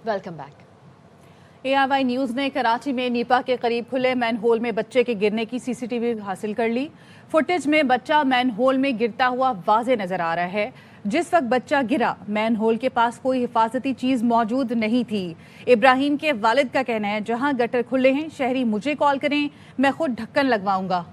Welcome back. ARY news ने कराची में Nipah के करीब खुले मैन होल में बच्चे के गिरने की CCTV हासिल कर ली। फुटेज में बच्चा मैन होल में गिरता हुआ वाज़े नजर आ रहा है। जिस वक्त बच्चा गिरा, मैन होल के पास कोई हिफाजती चीज मौजूद नहीं थी। इब्राहिम के वालिद का कहना है, जहां गटर खुले हैं, शहरी मुझे कॉल करें, मैं खुद ढक्कन लगवाऊंगा।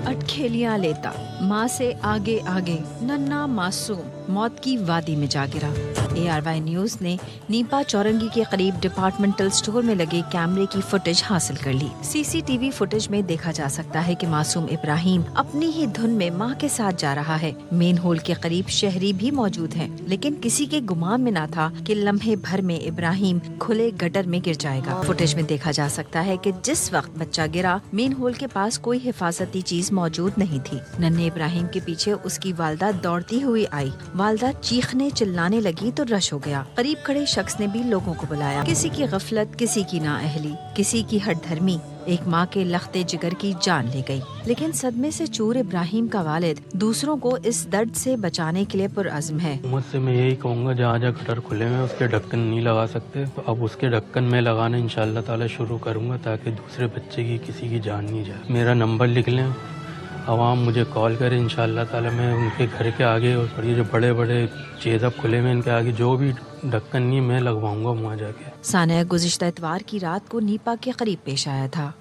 अटखेलियां लेता, माँ से आगे आगे नन्ना मासूम मौत की वादी में जा गिरा। ARY न्यूज़ ने नीपा चौरंगी के करीब डिपार्टमेंटल स्टोर में लगे कैमरे की फुटेज हासिल कर ली। CCTV फुटेज में देखा जा सकता है कि मासूम इब्राहिम अपनी ही धुन में माँ के साथ जा रहा है। मेन होल के करीब शहरी भी मौजूद हैं, लेकिन किसी के गुमान में न था कि लम्हे भर में इब्राहिम खुले गटर में गिर जाएगा। फुटेज में देखा जा सकता है कि जिस वक्त बच्चा गिरा, मेन होल के पास कोई हिफाजती चीज मौजूद नहीं थी। नन्हे इब्राहिम के पीछे उसकी वालदा दौड़ती हुई आई। वालदा चीखने चिल्लाने लगी तो रश हो गया। करीब खड़े शख्स ने भी लोगों को बुलाया। किसी की गफलत, किसी की नाअहली, किसी की हठधर्मी एक माँ के लखते जिगर की जान ले गई। लेकिन सदमे से चूर इब्राहिम का वालिद दूसरों को इस दर्द से बचाने के लिए पुरअज़्म है। मुझसे मैं यही कहूँगा, जहाँ जहाँ गटर खुले हैं उसके ढक्कन नहीं लगा सकते, तो अब उसके ढक्कन में लगाना इंशाअल्लाह ताला शुरू करूँगा, ताकि दूसरे बच्चे की किसी की जान नहीं जाए। मेरा नंबर लिख लें, आवाम मुझे कॉल करे, इंशाअल्लाह ताला मैं उनके घर के आगे और ये जो बड़े बड़े चेज़ अब खुले में इनके आगे जो भी ढक्कन नहीं मैं लगवाऊंगा वहाँ जाके। सानिया गुज़िश्ता इतवार की रात को नीपा के करीब पेश आया था।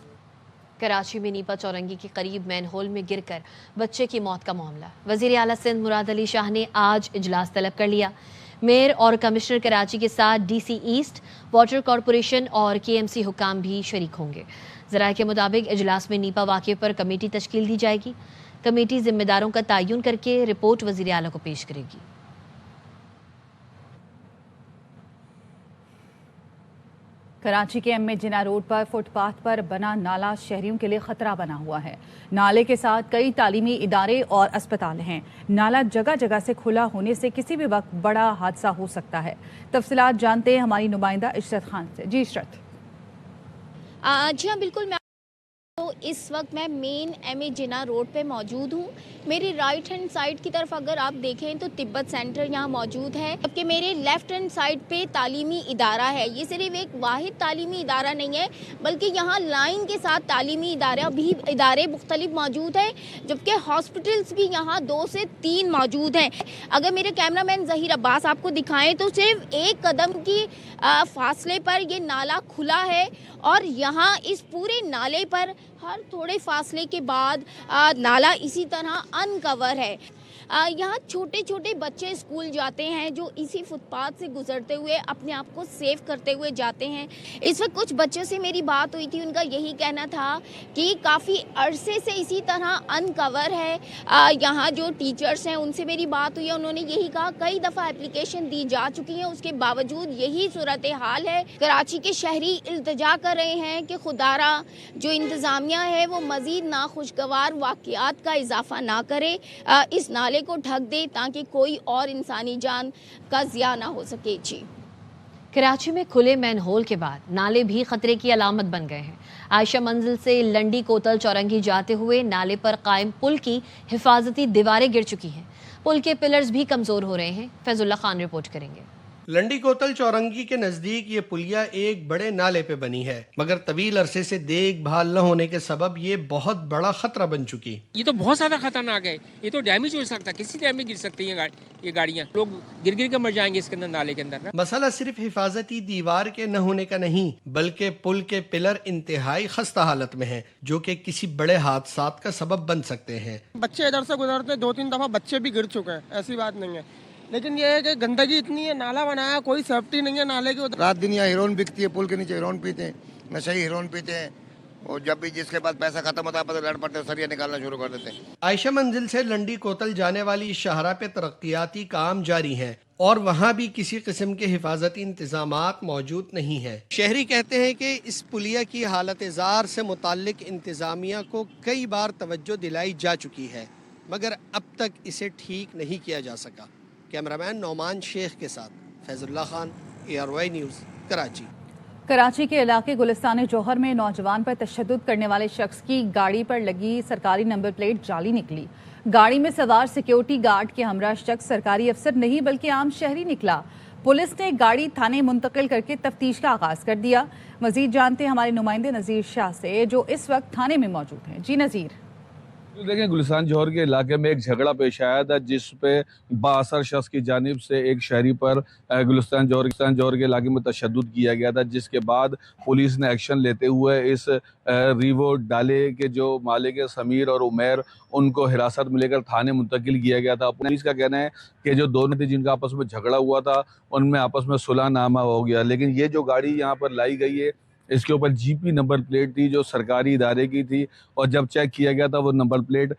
कराची में नीपा चौरंगी के करीब मैन होल में गिरकर बच्चे की मौत का मामला। वज़ीर आला सिंध मुराद अली शाह ने आज इजलास तलब कर लिया। मेयर और कमिश्नर कराची के साथ DC ईस्ट, वाटर कॉरपोरेशन और KMC हुकाम भी शरीक होंगे। ज़राए के मुताबिक इजलास में नीपा वाक़े पर कमेटी तश्कील दी जाएगी। कमेटी जिम्मेदारों का तयन करके रिपोर्ट वज़ीर आला को पेश करेगी। कराची के MA जिना रोड पर फुटपाथ पर बना नाला शहरियों के लिए खतरा बना हुआ है। नाले के साथ कई तालीमी इदारे और अस्पताल हैं। नाला जगह जगह से खुला होने से किसी भी वक्त बड़ा हादसा हो सकता है। तफसीलात जानते हैं हमारी नुमाइंदा इशरत खान से। जी इशरत। जी हाँ बिल्कुल, मैं तो इस वक्त मैं मेन MA जिना रोड पे मौजूद हूँ। मेरी राइट हैंड साइड की तरफ अगर आप देखें तो तिब्बत सेंटर यहाँ मौजूद है, जबकि मेरे लेफ्ट हैंड साइड पे तालीमी इदारा है। ये सिर्फ एक वाहिद तालीमी इदारा नहीं है, बल्कि यहाँ लाइन के साथ तालीमी इदारे मुख्तलिफ मौजूद हैं, जबकि हॉस्पिटल्स भी यहाँ 2 से 3 मौजूद हैं। अगर मेरे कैमरामैन ज़हीर अब्बास आपको दिखाएं तो सिर्फ 1 कदम की फासले पर ये नाला खुला है और यहाँ इस पूरे नाले पर हर थोड़े फासले के बाद नाला इसी तरह अनकवर है। यहाँ छोटे छोटे बच्चे स्कूल जाते हैं जो इसी फुटपाथ से गुजरते हुए अपने आप को सेव करते हुए जाते हैं। इस वक्त कुछ बच्चों से मेरी बात हुई थी, उनका यही कहना था कि काफ़ी अरसे से इसी तरह अनकवर है। यहाँ जो टीचर्स हैं उनसे मेरी बात हुई है, उन्होंने यही कहा कई दफ़ा एप्लीकेशन दी जा चुकी हैं, उसके बावजूद यही सूरत हाल है। कराची के शहरी इल्तिजा कर रहे हैं कि खुदारा जो इंतज़ामिया है वो मज़ीद नाखुशगवार वाक़यात का इजाफा ना करे, इस नाले को ढक दे ताकि कोई और इंसानी जान का ज़िया ना हो सके। जी, कराची में खुले मैन होल के बाद नाले भी खतरे की अलामत बन गए हैं। आयशा मंजिल से लंडी कोतल चौरंगी जाते हुए नाले पर कायम पुल की हिफाजती दीवारें गिर चुकी हैं। पुल के पिलर्स भी कमज़ोर हो रहे हैं। फैजुल्ला खान रिपोर्ट करेंगे। लंडी कोतल चौरंगी के नजदीक ये पुलिया एक बड़े नाले पे बनी है, मगर तवील अरसे से देखभाल न होने के सबब ये बहुत बड़ा खतरा बन चुकी। ये तो बहुत ज्यादा खतरनाक है, ये तो डैमेज हो सकता है, किसी टाइम में गिर सकती है ये गाड़ियाँ, लोग गिर गिर के मर जाएंगे इसके अंदर, नाले के अंदर। मसला सिर्फ हिफाजती दीवार के न होने का नहीं, बल्कि पुल के पिलर इंतहाई खस्ता हालत में है, जो कि किसी बड़े हादसात का सबब बन सकते हैं। बच्चे इधर से गुजरते 2-3 दफा बच्चे भी गिर चुके हैं, ऐसी बात नहीं है, लेकिन ये है कि गंदगी इतनी है, नाला बनाया, कोई सेफ्टी नहीं है नाले के। रात दिन यहाँ हीरोइन बिकती है, पुल के नीचे हीरोइन पीते हैं, नशे हीरोइन पीते हैं, और जब भी जिसके पास पैसा खत्म होता है लड़ पड़ते हैं, सरिया निकालना शुरू कर देते हैं। आयशा मंजिल से लंडी कोतल जाने वाली इस शाहरा पे तरक्याती काम जारी है और वहाँ भी किसी किस्म के हिफाजती इंतजामात मौजूद नहीं है। शहरी कहते हैं कि इस पुलिया की हालत जार से मुताल्लिक इंतजामिया को कई बार तवज्जो दिलाई जा चुकी है, मगर अब तक इसे ठीक नहीं किया जा सका। कैमरामैन नौमान शेख के साथ फैजुल्ला खान, ARY न्यूज़, कराची। कराची के इलाके गुलिस्तान जौहर में नौजवान पर तशद्दुद करने वाले शख्स की गाड़ी पर लगी सरकारी नंबर प्लेट जाली निकली। गाड़ी में सवार सिक्योरिटी गार्ड के हमरा शख्स सरकारी अफसर नहीं बल्कि आम शहरी निकला। पुलिस ने गाड़ी थाने मुंतकिल करके तफ्तीश का आगाज कर दिया। मजीद जानते हैं हमारे नुमाइंदे नज़ीर शाह से, जो इस वक्त थाने में मौजूद हैं। जी नज़ीर। देखें, गुलिस्तान जौहर के इलाके में एक झगड़ा पेश आया था जिस पे बाअसर शख्स की जानिब से एक शहरी पर गुलिस्तान जौहर के इलाके में तशद्दुद किया गया था, जिसके बाद पुलिस ने एक्शन लेते हुए इस रीवो डाले के जो मालिक है समीर और उमैर, उनको हिरासत में लेकर थाने मुंतकिल किया गया था। पुलिस का कहना है कि जो दोनों थे जिनका आपस में झगड़ा हुआ था उनमें आपस में सुलहनामा हो गया, लेकिन ये जो गाड़ी यहाँ पर लाई गई है इसके ऊपर जीपी नंबर प्लेट थी जो सरकारी इदारे की थी, और जब चेक किया गया था वो नंबर प्लेट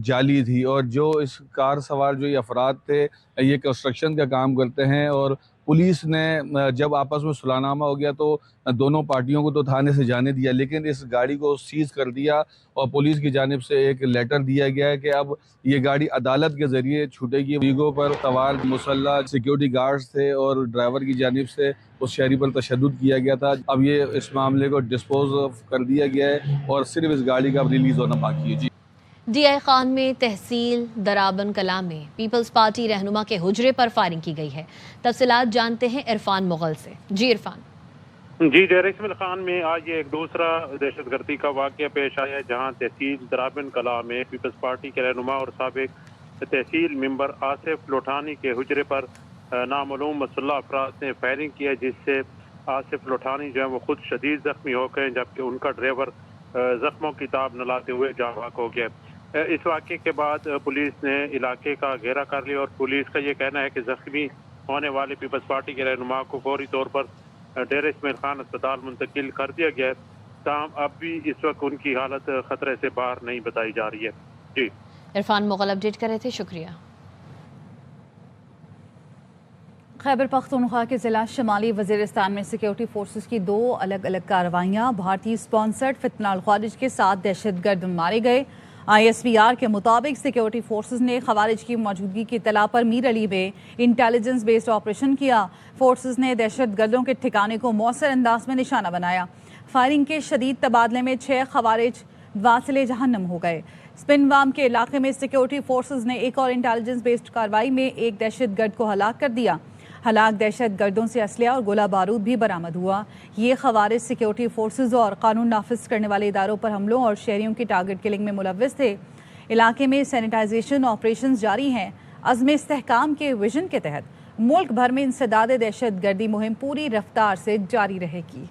जाली थी। और जो इस कार सवार जो ये अफराद थे ये कंस्ट्रक्शन का काम करते हैं, और पुलिस ने जब आपस में सुलहनामा हो गया तो दोनों पार्टियों को तो थाने से जाने दिया, लेकिन इस गाड़ी को सीज़ कर दिया और पुलिस की जानिब से एक लेटर दिया गया है कि अब ये गाड़ी अदालत के ज़रिए छूटेगी। वीगो पर सवार मुसल्ला सिक्योरिटी गार्ड्स थे और ड्राइवर की जानिब से उस शहरी पर तशद्दुद किया गया था। अब ये इस मामले को डिस्पोज कर दिया गया है और सिर्फ इस गाड़ी का अब रिलीज़ होना बाकी है। जी। DI खान में तहसील दराबन कला में पीपल्स पार्टी रहनुमा के हुजरे पर फायरिंग की गई है। तफसीलात जानते हैं इरफान मुगल से। जी इरफान। जी, डेरा इस्माइल खान में आज ये एक दूसरा दहशतगर्दी का वाक़या पेश आया है, जहां तहसील दराबन कला में पीपल्स पार्टी के रहनुमा और साबिक तहसील मेंबर आसिफ लोठानी के हुजरे पर नामालूम मसल्लह अफराद ने फायरिंग किया, जिससे आसिफ लोठानी जो है वो खुद शदीद जख्मी हो गए, जबकि उनका ड्राइवर जख्मों की ताब न लाते हुए जाँ बाक हो गया। इस वाक़े के बाद पुलिस ने इलाके का घेरा कर लिया और पुलिस का ये कहना है कि जख्मी होने वाले पीपल्स पार्टी के रहनुमा को फौरी तौर पर डेरा इस्माइल खान अस्पताल मुंतकिल कर दिया गया है। ताहम अब भी इस वक्त उनकी हालत खतरे से बाहर नहीं बताई जा रही है। जी इरफान मुगल अपडेट कर रहे थे, शुक्रिया। खैबर पख्तूनख्वा के ज़िला शुमाली वज़ीरिस्तान में सिक्योरिटी फोर्सेस की 2 अलग अलग कार्रवाइयाँ। भारतीय स्पॉन्सर्ड फितनाल ख़वारिज के 7 दहशतगर्द मारे गए। ISVR के मुताबिक सिक्योरिटी फोर्सेस ने खवारिज की मौजूदगी की इत्तला पर मीर अली में इंटेलिजेंस बेस्ड ऑपरेशन किया। फोर्सेस ने दहशत गर्दों के ठिकाने को मौसर अंदाज में निशाना बनाया। फायरिंग के शदीद तबादले में 6 खवारिज वासिले जहन्नम हो गए। स्पिनवाम के इलाके में सिक्योरिटी फोर्सेस ने एक और इंटेलिजेंस बेस्ड कार्रवाई में एक दहशत गर्द को हलाक कर दिया। हलाक दहशत गर्दों से असलिया और गोला बारूद भी बरामद हुआ। ये खवारिज सिक्योरिटी फोर्सेज और कानून नाफिज करने वाले इदारों पर हमलों और शहरियों की टारगेट किलिंग में मुलव्विस थे। इलाके में सैनिटाइजेशन ऑपरेशंस जारी हैं। अज़्म इस्तेहकाम के विजन के तहत मुल्क भर में इंसदाद दहशत गर्दी मुहिम पूरी रफ्तार से जारी रहेगी।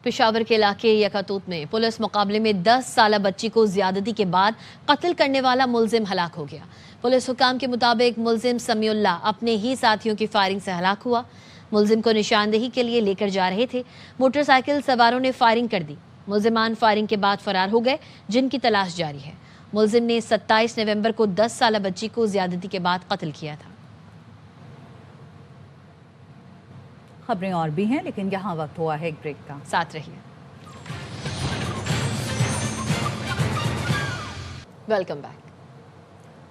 पेशावर के इलाके यकातूत में पुलिस मुकाबले में 10 साला बच्ची को ज्यादती के बाद कत्ल करने वाला मुलजिम हलाक हो गया। पुलिस हुकाम के मुताबिक मुलजिम समीउल्लाह अपने ही साथियों की फायरिंग से हलाक हुआ। मुलजिम को निशानदेही के लिए लेकर जा रहे थे। मोटरसाइकिल सवारों ने फायरिंग कर दी। मुलजिमान फायरिंग के बाद फरार हो गए, जिनकी तलाश जारी है। मुलजिम ने 27 नवंबर को 10 साला बच्ची को ज्यादती के बाद कत्ल किया था। खबरें और भी हैं, लेकिन यहाँ वक्त हुआ है एक ब्रेक का। साथ रहिए। Welcome back.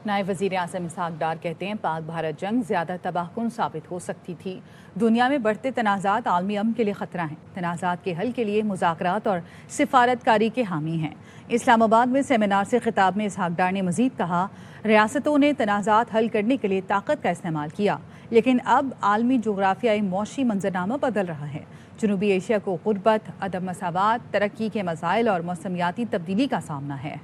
नायब वज़ीर आज़म इसहाक डार कहते हैं पाक भारत जंग ज़्यादा तबाहकुन साबित हो सकती थी। दुनिया में बढ़ते तनाज़ात आलमी अमन के लिए ख़तरा हैं। तनाज़ात के हल के लिए मुज़ाकरात और सिफारतकारी के हामी हैं। इस्लामाबाद में सेमिनार से खिताब में इसहाक डार ने मज़ीद कहा, रियासतों ने तनाज़ात हल करने के लिए ताकत का इस्तेमाल किया, लेकिन अब आलमी जोग्राफियाई मौशी मंजरनामा बदल रहा है। जनूबी एशिया को गुर्बत, अदम मसावात, तरक्की के मसाइल और मौसमियाती तब्दीली का सामना है।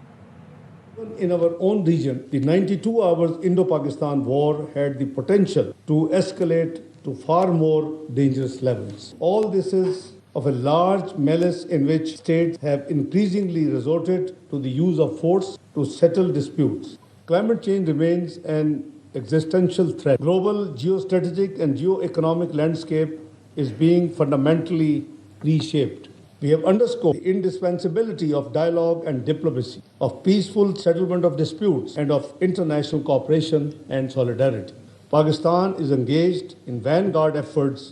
In our own region, the 92 hours Indo-Pakistan war had the potential to escalate to far more dangerous levels. All this is of a large malice in which states have increasingly resorted to the use of force to settle disputes. Climate change remains an existential threat. Global geostrategic and geoeconomic landscape is being fundamentally reshaped. We have underscored the indispensability of dialogue and diplomacy, of peaceful settlement of disputes, and of international cooperation and solidarity. Pakistan is engaged in vanguard efforts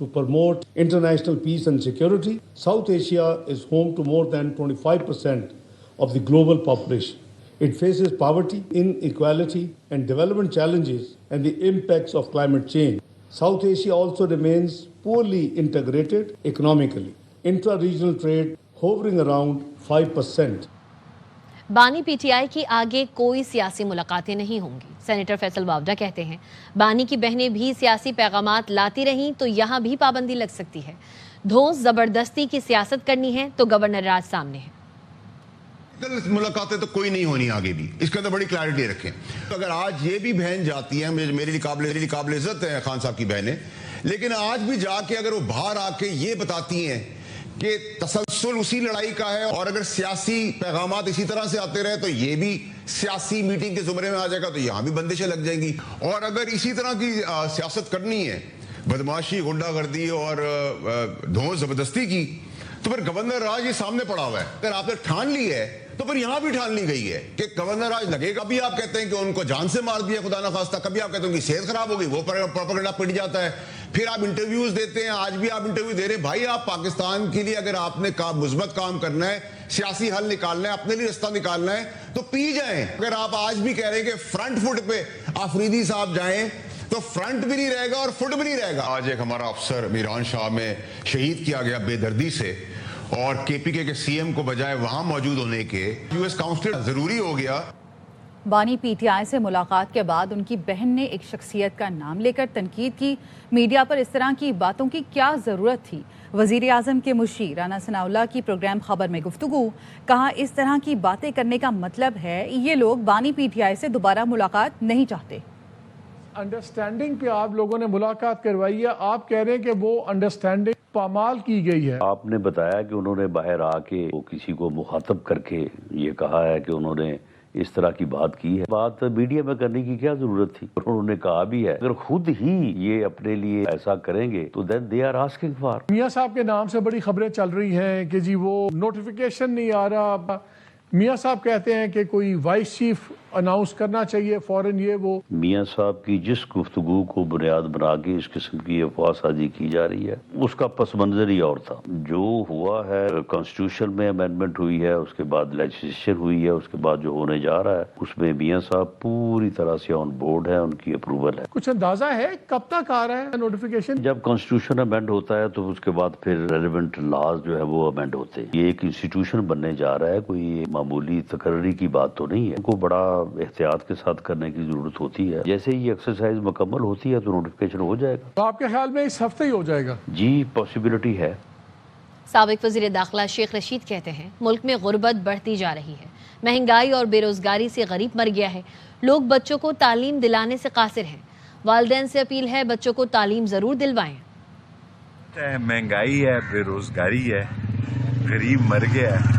to promote international peace and security. South Asia is home to more than 25% of the global population. It faces poverty, inequality, and development challenges and the impacts of climate change. South Asia also remains poorly integrated economically. Intra-regional trade hovering around 5%. بانی P T I کی آگے کوئی سیاسی ملاقاتیں نہیں ہوں گی. Senator Faisal Vawda کہتے ہیں بانی کی بہنیں بھی سیاسی پیغامات لاتی رہیں تو یہاں بھی پابندی لگ سکتی ہے. دھونس زبردستی کی سیاست کرنی ہے تو گورنر راج سامنے ہے. ملاقاتیں تو کوئی نہیں ہونی آگے بھی، اس کے اندر بڑی کلیئرٹی رکھیں. اگر آج یہ بھی بہن جاتی ہیں، میرے لیے قابل عزت ہے خان صاحب کی بہنیں، لیکن آج بھی جا کے اگر وہ باہر آ کے یہ بتاتی ہیں کہ تسلسل اسی لڑائی کا ہے، اور اگر سیاسی پیغامات اسی طرح سے آتے رہے تو یہ بھی سیاسی میٹنگ کے زمرے میں آ جائے گا، تو یہاں بھی بندشیں لگ جائیں گی. اور اگر اسی طرح کی سیاست کرنی ہے، بدماشی، غنڈہ گردی اور دھونس زبردستی کی، تو پھر گورنر راج یہ سامنے پڑا ہوا ہے. اگر آپ نے ٹھان لی ہے تو پھر یہاں بھی ٹھان لی گئی ہے کہ گورنر راج لگے گا. کبھی آپ کہتے ہیں کہ ان کو جان سے مار دیا خدا نخواستہ، کبھی آپ کہتے ہیں ان کی صحت خراب ہو گئی، وہ پروپیگنڈا پڑ جاتا ہے. پھر آپ انٹرویوز دیتے ہیں، آج بھی آپ انٹرویو دے رہے ہیں. بھائی آپ پاکستان کے لیے اگر آپ نے مثبت کام کرنا ہے، سیاسی حل نکالنا ہے، اپنے لیے رستہ نکالنا ہے تو پی جائیں. اگر آپ آج بھی کہہ رہے ہیں کہ فرنٹ فٹ پہ آفریدی صاحب جائیں تو فرنٹ بھی نہیں رہے گا اور فٹ بھی نہیں رہے گا. آج ایک ہمارا افسر میران شاہ میں شہید کیا گیا بے دردی سے، اور کے پی کے سی ایم کو بجائے وہاں موجود ہونے کے یو ایس کاؤنسلر ضروری ہو گیا. بانی پی ٹی آئی سے ملاقات کے بعد ان کی بہن نے ایک شخصیت کا نام لے کر تنقید کی. میڈیا پر اس طرح کی باتوں کی کیا ضرورت تھی؟ وزیر اعظم کے مشیر رانا ثناء اللہ کی پروگرام خبر میں گفتگو. کہا اس طرح کی باتیں کرنے کا مطلب ہے یہ لوگ بانی پی ٹی آئی سے دوبارہ ملاقات نہیں چاہتے. انڈرسٹینڈنگ پہ آپ لوگوں نے ملاقات کروائی ہے، آپ کہہ رہے ہیں کہ وہ انڈرسٹینڈنگ پامال کی گئی ہے. آپ نے بتایا کہ انہوں نے باہر آ کے کسی کو مخاطب کر کے یہ کہا ہے کہ انہوں نے اس طرح کی بات کی ہے. بات میڈیا میں کرنے کی کیا ضرورت تھی؟ انہوں نے کہا بھی ہے اگر خود ہی یہ اپنے لیے ایسا کریں گے تو دین دے آر آسکنگ فار. میاں صاحب کے نام سے بڑی خبریں چل رہی ہیں کہ جی وہ نوٹیفیکیشن نہیں آ رہا. میاں صاحب کہتے ہیں کہ کوئی وائس چیف اناؤنس کرنا چاہیے فوراً. یہ وہ میاں صاحب کی جس گفتگو کو بنیاد بنا کے اس قسم کی افواہ سازی کی جا رہی ہے اس کا پس منظر ہی اور تھا. جو ہوا ہے کانسٹیٹیوشن میں امینڈمنٹ ہوئی ہے، اس کے بعد لیجسلیشن ہوئی ہے، اس کے بعد جو ہونے جا رہا ہے اس میں میاں صاحب پوری طرح سے آن بورڈ ہے، ان کی اپروول ہے. کچھ اندازہ ہے کب تک آ رہا ہے نوٹیفیکیشن؟ جب کانسٹیٹیوشن امینڈ ہوتا ہے تو اس کے بعد پھر ریلیونٹ لاز جو ہے وہ امینڈ ہوتے ہیں. یہ ایک انسٹیٹیوشن بننے جا رہا ہے، کوئی معمولی تقرری کی بات تو نہیں ہے. ان کو بڑا احتیاط کے ساتھ کرنے کی ضرورت ہوتی ہے. جیسے یہ ایکسرسائز مکمل ہوتی ہے تو نوٹیفیکیشن ہو جائے گا. تو آپ کے خیال میں اس ہفتے ہی ہو جائے گا؟ جی پاسبلٹی ہے. سابق وزیر داخلہ شیخ رشید کہتے ہیں ملک میں غربت بڑھتی جا رہی ہے، مہنگائی اور بے روزگاری سے غریب مر گیا ہے. لوگ بچوں کو تعلیم دلانے سے قاصر ہیں. والدین سے اپیل ہے بچوں کو تعلیم ضرور دلوائیں. مہنگائی ہے، بے روزگاری ہے، غریب مر گیا ہے،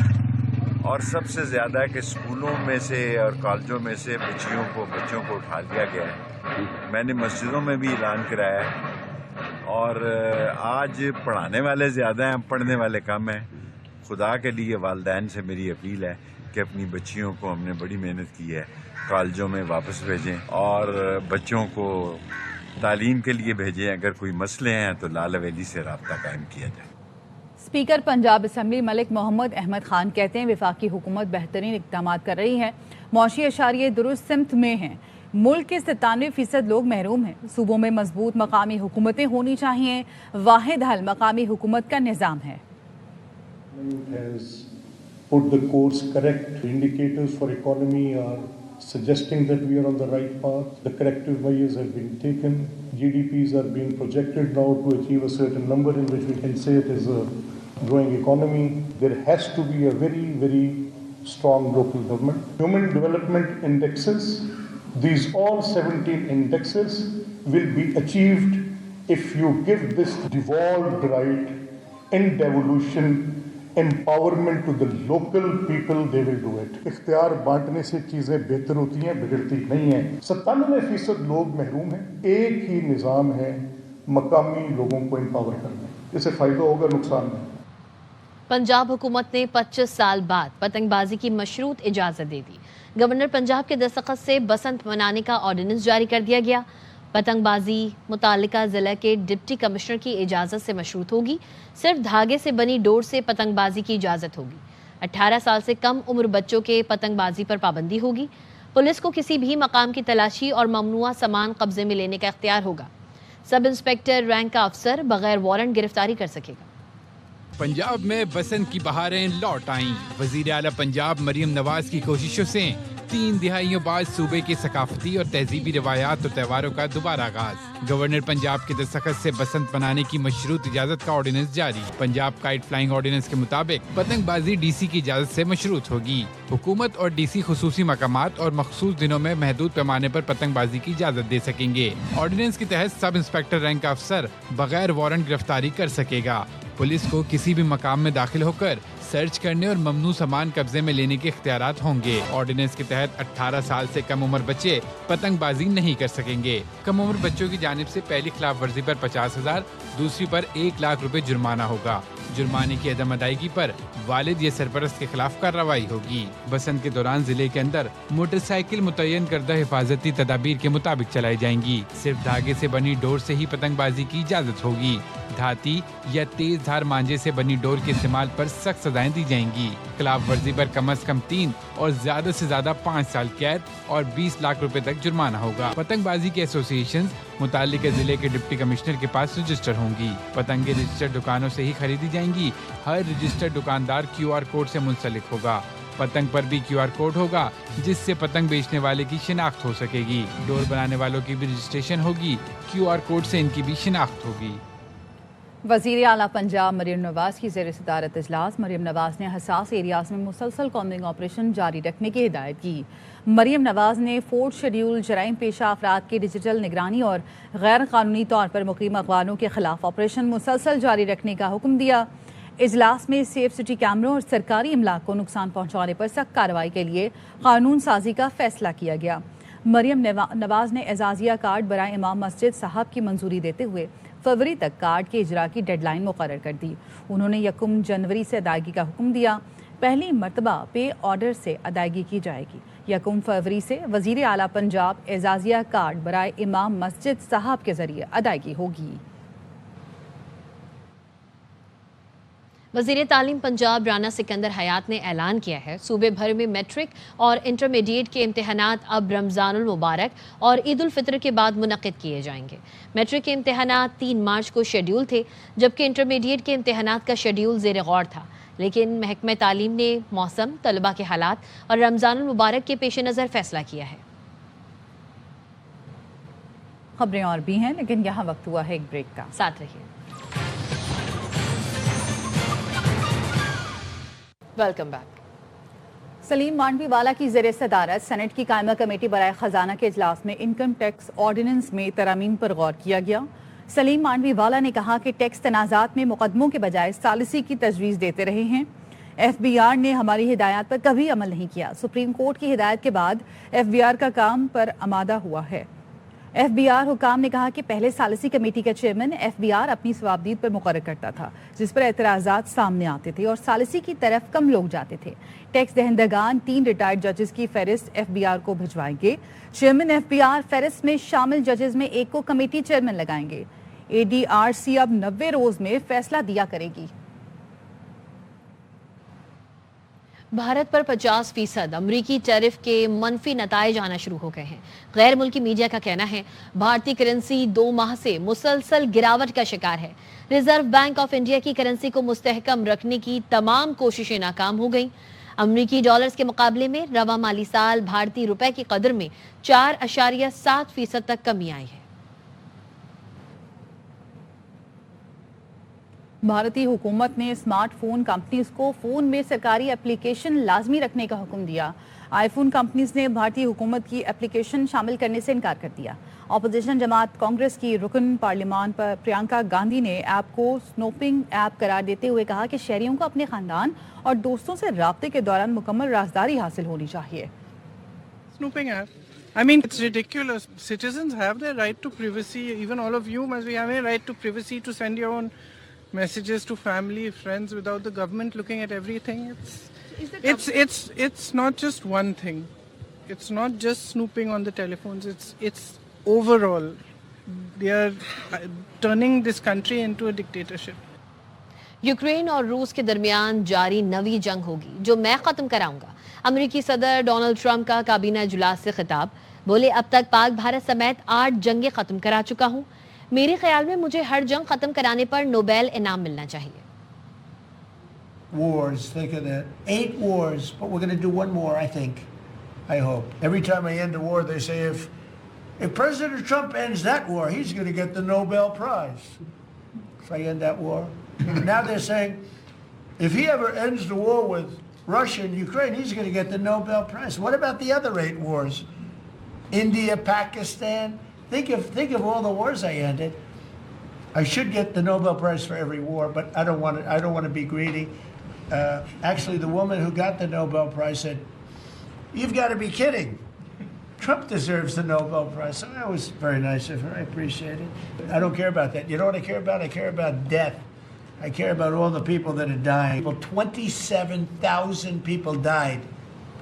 اور سب سے زیادہ ہے کہ اسکولوں میں سے اور کالجوں میں سے بچوں کو اٹھا لیا گیا ہے. میں نے مسجدوں میں بھی اعلان کرایا ہے، اور آج پڑھانے والے زیادہ ہیں، پڑھنے والے کم ہیں. خدا کے لیے والدین سے میری اپیل ہے کہ اپنی بچیوں کو، ہم نے بڑی محنت کی ہے، کالجوں میں واپس بھیجیں اور بچوں کو تعلیم کے لیے بھیجیں. اگر کوئی مسئلے ہیں تو لال حویلی سے رابطہ قائم کیا جائے. اسپیکر پنجاب اسمبلی ملک محمد احمد خان کہتے ہیں وفاقی حکومت بہترین اقدامات کر رہی ہے، معاشی اشاریے درست سمت میں ہیں. ملک کے 97% لوگ محروم ہیں. صوبوں میں مضبوط مقامی حکومتیں ہونی چاہیے. واحد حل مقامی حکومت کا نظام ہے. Put the course correct. Indicators for economy are suggesting that we are on the right path. The corrective measures have been taken. GDPs are being projected now to achieve a certain number in which we can say it is a growing economy. There has to be a very, very strong local government. Human development indexes, these all 17 indexes will be achieved if you give this devolved right in devolution, empowerment to the local people, they will do it. اختیار بانٹنے سے چیزیں بہتر ہوتی ہیں، بگڑتی نہیں ہیں. 97% لوگ محروم ہیں. ایک ہی نظام ہے مقامی لوگوں کو امپاور کرنا. اس سے فائدہ ہوگا، نقصان نہیں. پنجاب حکومت نے 25 سال بعد پتنگ بازی کی مشروط اجازت دے دی. گورنر پنجاب کے دستخط سے بسنت منانے کا آرڈیننس جاری کر دیا گیا. پتنگ بازی متعلقہ ضلع کے ڈپٹی کمشنر کی اجازت سے مشروط ہوگی. صرف دھاگے سے بنی ڈور سے پتنگ بازی کی اجازت ہوگی. 18 سال سے کم عمر بچوں کے پتنگ بازی پر پابندی ہوگی. پولیس کو کسی بھی مقام کی تلاشی اور ممنوعہ سامان قبضے میں لینے کا اختیار ہوگا. سب انسپیکٹر رینک کا افسر بغیر وارنٹ گرفتاری کر سکے گا. पंजाब में बसंत की बहारें लौट आईं। वजीर आला पंजाब मरियम नवाज की कोशिशों से 3 दिहाइयों बाद सूबे की सकाफती और तहजीबी रवायात और त्योहारों का दोबारा आगाज। गवर्नर पंजाब के दस्तखत से बसंत मनाने की मशरूत इजाजत का ऑर्डिनेंस जारी। पंजाब काइट फ्लाइंग ऑर्डिनेंस के मुताबिक पतंगबाजी DC की इजाजत से मशरूत होगी। हुकूमत और DC खुसूसी मकामात और मखसूस दिनों में महदूद पैमाने पर पतंगबाजी की इजाजत दे सकेंगे। ऑर्डिनेंस के तहत सब इंस्पेक्टर रैंक का अफसर बगैर वारंट गिरफ्तारी कर सकेगा। पुलिस को किसी भी मकाम में दाखिल होकर सर्च करने और ममनू सामान कब्जे में लेने के इख्तियारात होंगे। ऑर्डिनेंस के तहत 18 साल से कम उम्र बच्चे पतंगबाजी नहीं कर सकेंगे। कम उम्र बच्चों की जानिब से पहली खिलाफ वर्जी पर 50,000, दूसरी पर 1 लाख रुपए जुर्माना होगा। जुर्माने की अदम अदायगी पर वालिद या सरपरस्त के खिलाफ कार्रवाई होगी। बसंत के दौरान जिले के अंदर मोटरसाइकिल मुतय्यन करदा हिफाजती तदाबीर के मुताबिक चलाई जाएंगी। सिर्फ धागे से बनी डोर से ही पतंगबाजी की इजाजत होगी। धाती या तेज धार मांझे से बनी डोर के इस्तेमाल पर सख्त सजाएं दी जाएंगी। खिलाफ वर्जी पर कम से कम 3 और ज्यादा से ज्यादा 5 साल कैद और 20 लाख रुपए तक जुर्माना होगा। पतंगबाजी के एसोसिएशन मुताल्लिका जिले के डिप्टी कमिश्नर के पास रजिस्टर होंगी। पतंगे रजिस्टर्ड दुकानों से ही खरीदी जाएंगी। हर रजिस्टर्ड दुकानदार QR कोड से मुंसलिक होगा। पतंग पर भी QR कोड होगा जिससे पतंग बेचने वाले की शिनाख्त हो सकेगी। डोर बनाने वालों की भी रजिस्ट्रेशन होगी। QR कोड से इनकी भी शिनाख्त होगी। वज़ीर आला पंजाब मरियम नवाज की ज़ेर सदारत इजलास। मरियम नवाज ने हसास एरियाज़ में मुसलसल कॉम्बिंग ऑपरेशन जारी रखने की हिदायत की। मरियम नवाज ने 4th शेड्यूल जराइम पेशा अफराद की डिजिटल निगरानी और गैर कानूनी तौर पर मुकीम अगवानों के खिलाफ ऑपरेशन मुसलसल जारी रखने का हुक्म दिया। इजलास में सेफ सिटी कैमरों और सरकारी इमलाक को नुकसान पहुँचाने पर सख्त कार्रवाई के लिए कानून साजी का फैसला किया गया। मरियम नवाज ने एजाजिया कार्ड बराए इमाम मस्जिद साहब की मंजूरी देते हुए फरवरी तक कार्ड के इजरा की डेडलाइन मुकर्रर कर दी। उन्होंने 1 जनवरी से अदायगी का हुक्म दिया। पहली मरतबा पे ऑर्डर से अदायगी की जाएगी। 1 फरवरी से वज़ीर आला पंजाब एजाजिया कार्ड बराए इमाम मस्जिद साहब के जरिए अदायगी होगी। वज़ीर तालीम पंजाब राना सिकंदर हयात ने ऐलान किया है सूबे भर में मैट्रिक और इंटरमीडिएट के इम्तहानात अब रमज़ानुल मुबारक और ईद उल फितर के बाद मुनक़िद किए जाएंगे। मैट्रिक के इम्तहानात 3 मार्च को शेड्यूल थे, जबकि इंटरमीडिएट के इम्तहानात का शेड्यूल ज़ेर गौर था, लेकिन महकमा तालीम ने मौसम, तलबा के हालात और रमज़ानुल मुबारक के पेश नज़र फैसला किया है। खबरें और भी हैं, लेकिन यहाँ वक्त हुआ है एक ब्रेक का। साथ रहिए। Welcome back. सलीम मांडवी वाला की ज़ेर सदारत सेनेट की कायमा कमेटी बराए खजाना के इजलास में इनकम टैक्स ऑर्डिनेंस में तरामीम पर गौर किया गया। सलीम मांडवी वाला ने कहा कि टैक्स तनाज़ात में मुकदमों के बजाय सालिसी की तजवीज़ देते रहे हैं। FBR ने हमारी हिदायत पर कभी अमल नहीं किया। सुप्रीम कोर्ट की हिदायत के बाद FBR का काम पर आमादा हुआ है। FBR हुकाम ने कहा कि पहले सालिसी कमेटी का चेयरमैन FBR अपनी सवाबदीद पर मुकर्रर करता था, जिस पर एतराज़ात सामने आते थे और सालिसी की तरफ कम लोग जाते थे। टैक्स दहंदगान 3 रिटायर्ड जजेस की फहरिस्त FBR को भिजवाएंगे। चेयरमैन FBR फहरिस्त में शामिल जजेस में एक को कमेटी चेयरमैन लगाएंगे। ADRC अब 90 रोज में फैसला दिया करेगी। भारत पर 50% अमरीकी टैरिफ के मनफी नताइज आना शुरू हो गए हैं। गैर मुल्की मीडिया का कहना है भारतीय करेंसी 2 माह से मुसलसल गिरावट का शिकार है। रिजर्व बैंक ऑफ इंडिया की करेंसी को मुस्तहकम रखने की तमाम कोशिशें नाकाम हो गईं। अमरीकी डॉलर्स के मुकाबले में रवा माली साल भारतीय रुपए की कदर में 4.7% तक कमी आई है। भारतीय हुकूमत ने स्मार्टफोन कंपनीज को फोन में सरकारी एप्लीकेशन लाजमी रखने का हुक्म दिया। आईफोन कंपनीज ने भारतीय हुकूमत की एप्लीकेशन शामिल करने से इनकार कर दिया। अपोजिशन जमात कांग्रेस की रुकन पार्लियामान पर प्रियंका गांधी ने ऐप को स्नोपिंग ऐप करार देते हुए कहा कि शहरियों को अपने खानदान और दोस्तों से राब्ते के दौरान मुकम्मल राजदारी हासिल होनी चाहिए। Snooping app. I mean, it's ridiculous. Citizens have their right to privacy. Even all of you must be having a right to privacy to send your own messages to family, friends without the government looking at everything. It's not just one thing. It's not just snooping on the telephones. It's overall. They are turning this country into a dictatorship. Ukraine और रूस के दरमियान जारी नवी जंग होगी जो मैं खत्म कराऊंगा। अमेरिकी सदर डोनाल्ड ट्रंप का काबीना इजलास से खिताब। बोले अब तक पाक भारत समेत 8 जंगें खत्म करा चुका हूं। मेरे ख्याल में मुझे हर जंग खत्म कराने पर नोबेल इनाम मिलना चाहिए। wars. Think of that. 8 wars, but we're going to do one more, I think. I hope. Every time I end a war, they say if President Trump ends that war, he's going to get the Nobel Prize. If I end that war. Now they're saying if he ever ends the war with Russia and Ukraine, he's going to get the Nobel Prize. What about the other 8 wars? India, Pakistan. Think of all the wars I ended. I should get the Nobel Prize for every war, but I don't want to be greedy. Actually, the woman who got the Nobel Prize said, "You've got to be kidding. Trump deserves the Nobel Prize." So that was very nice of her. I appreciate it. I don't care about that. You know what I care about? I care about death. I care about all the people that are dying. 27,000 people died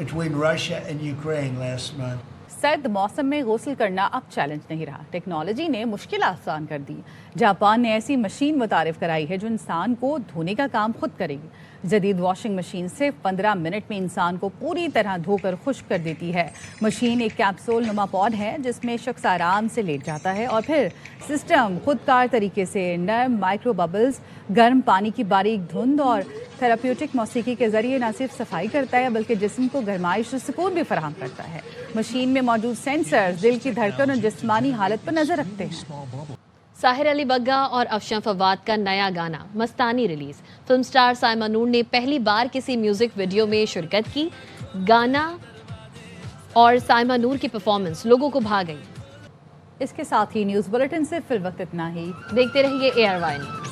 between Russia and Ukraine last month. सर्द मौसम में गुस्ल करना अब challenge नहीं रहा। Technology ने मुश्किल आसान कर दी। जापान ने ऐसी मशीन मुतारिफ कराई है जो इंसान को धोने का काम खुद करेगी। जदीद वॉशिंग मशीन सिर्फ 15 मिनट में इंसान को पूरी तरह धोकर खुश्क कर देती है। मशीन एक कैप्सूल नुमा पॉड है जिसमें शख्स आराम से लेट जाता है और फिर सिस्टम खुदकार तरीके से नरम माइक्रो बबल्स, गर्म पानी की बारीक धुंध और थेराप्यूटिक मौसीकी के जरिए न सिर्फ सफाई करता है बल्कि जिस्म को गरमाइश और सुकून भी फराहम करता है। मशीन में मौजूद सेंसर्स दिल की धड़कन और जिस्मानी हालत पर नजर रखते हैं। साहिर अली बग्गा और अफशान फवाद का नया गाना मस्तानी रिलीज। फिल्म स्टार साइमा नूर ने पहली बार किसी म्यूजिक वीडियो में शिरकत की। गाना और साइमा नूर की परफॉर्मेंस लोगों को भा गई। इसके साथ ही न्यूज़ बुलेटिन से फिल वक्त इतना ही। देखते रहिए ARY न्यूज़।